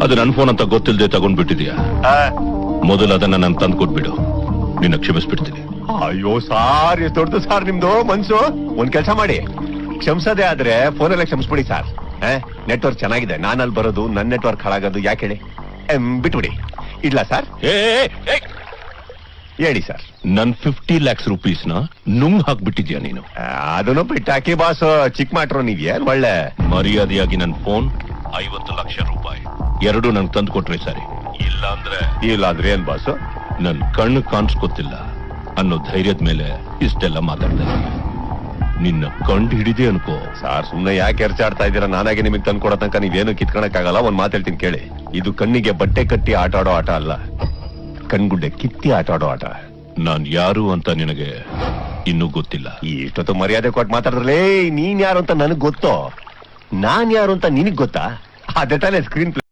ಅದು ನನ್ನ ಫೋನ್ ಅಂತ ಗೊತ್ತಿಲ್ಲದೆ ತಗೊಂಡ್ಬಿಟ್ಟಿದ್ಯಾ? ಮೊದಲು ಅದನ್ನ ನಾನು ತಂದು ಕೊಟ್ಬಿಡು, ನಿನ್ನ ಕ್ಷಮಿಸ್ಬಿಡ್ತೀನಿ. ಅಯ್ಯೋ ಸಾರ್, ಎಷ್ಟು ದೊಡ್ಡದು ಸಾರ್ ನಿಮ್ದು ಮನ್ಸು. ಒಂದ್ ಕೆಲಸ ಮಾಡಿ, ಕ್ಷಮಿಸೋದೇ ಆದ್ರೆ ಫೋನಲ್ಲೇ ಕ್ಷಮಿಸ್ಬಿಡಿ ಸಾರ್. ನೆಟ್ವರ್ಕ್ ಚೆನ್ನಾಗಿದೆ, ನಾನಲ್ಲಿ ಬರೋದು, ನನ್ನ ನೆಟ್ವರ್ಕ್ ಹಾಳಾಗೋದು ಯಾಕೆ ಹೇಳಿ? ಬಿಟ್ಬಿಡಿ. ಇಡ್ಲಾ ಸರ್? ಹೇಳಿ ಸರ್. ನನ್ 50 lakhs rupees ನ ನುಂಗ್ ಹಾಕ್ಬಿಟ್ಟಿದ್ಯಾ ನೀನು? ಅದನ್ನು ಬಿಟ್ಟಾಕಿ ಬಾಸ್, ಚಿಕ್ಕ ಮಾಡ್ರು ನೀವೇನ್ ಒಳ್ಳೆ ಮರ್ಯಾದೆಯಾಗಿ ನನ್ ಫೋನ್ 50 ಲಕ್ಷ ರೂಪಾಯಿ ಎರಡು ನನ್ ತಂದು ಕೊಟ್ರೆ ಸರಿ. ಇಲ್ಲ ಅಂದ್ರೆ ಏನ್ ಬಾಸ್? ನನ್ ಕಣ್ಣು ಕಾಣಿಸ್ಕೊತಿಲ್ಲ ಅನ್ನೋ ಧೈರ್ಯದ ಮೇಲೆ ಇಷ್ಟೆಲ್ಲ ಮಾತಾಡ್ತಾ ನಿನ್ನ ಕಂಡು ಹಿಡಿದೆ ಅನ್ಕೋ. ಸಾರ್ ಸುಮ್ನೆ ಯಾಕೆ ಎರ್ಚಾಡ್ತಾ ಇದ್ದೀರಾ? ನಾನಾಗೆ ನಿಮಗೆ ತಂದು ಕೊಡೋ ತನಕ ನೀವೇನು ಕಿತ್ಕೊಳಕ್ ಆಗಲ್ಲ. ಒಂದ್ ಮಾತು ಹೇಳ್ತೀನಿ ಕೇಳಿ, ಇದು ಕಣ್ಣಿಗೆ ಬಟ್ಟೆ ಕಟ್ಟಿ ಆಟ ಆಡೋ ಆಟ ಅಲ್ಲ, ಕಣ್ಗುಡ್ಡೆ ಕಿತ್ತಿ ಆಟ ಆಡೋ ಆಟ. ನಾನ್ ಯಾರು ಅಂತ ನಿನಗೆ ಇನ್ನೂ ಗೊತ್ತಿಲ್ಲ. ಇಷ್ಟೊತ್ತು ಮರ್ಯಾದೆ ಕೊಟ್ಟು ಮಾತಾಡಿದ್ರಲೇ, ನೀನ್ ಯಾರು ಅಂತ ನನಗ್ ಗೊತ್ತೋ, ನಾನ್ ಯಾರು ಅಂತ ನಿನಗ್ ಗೊತ್ತಾ? ಅದೇ ತಾನೇ ಸ್ಕ್ರೀನ್ ಪ್ಲೇ.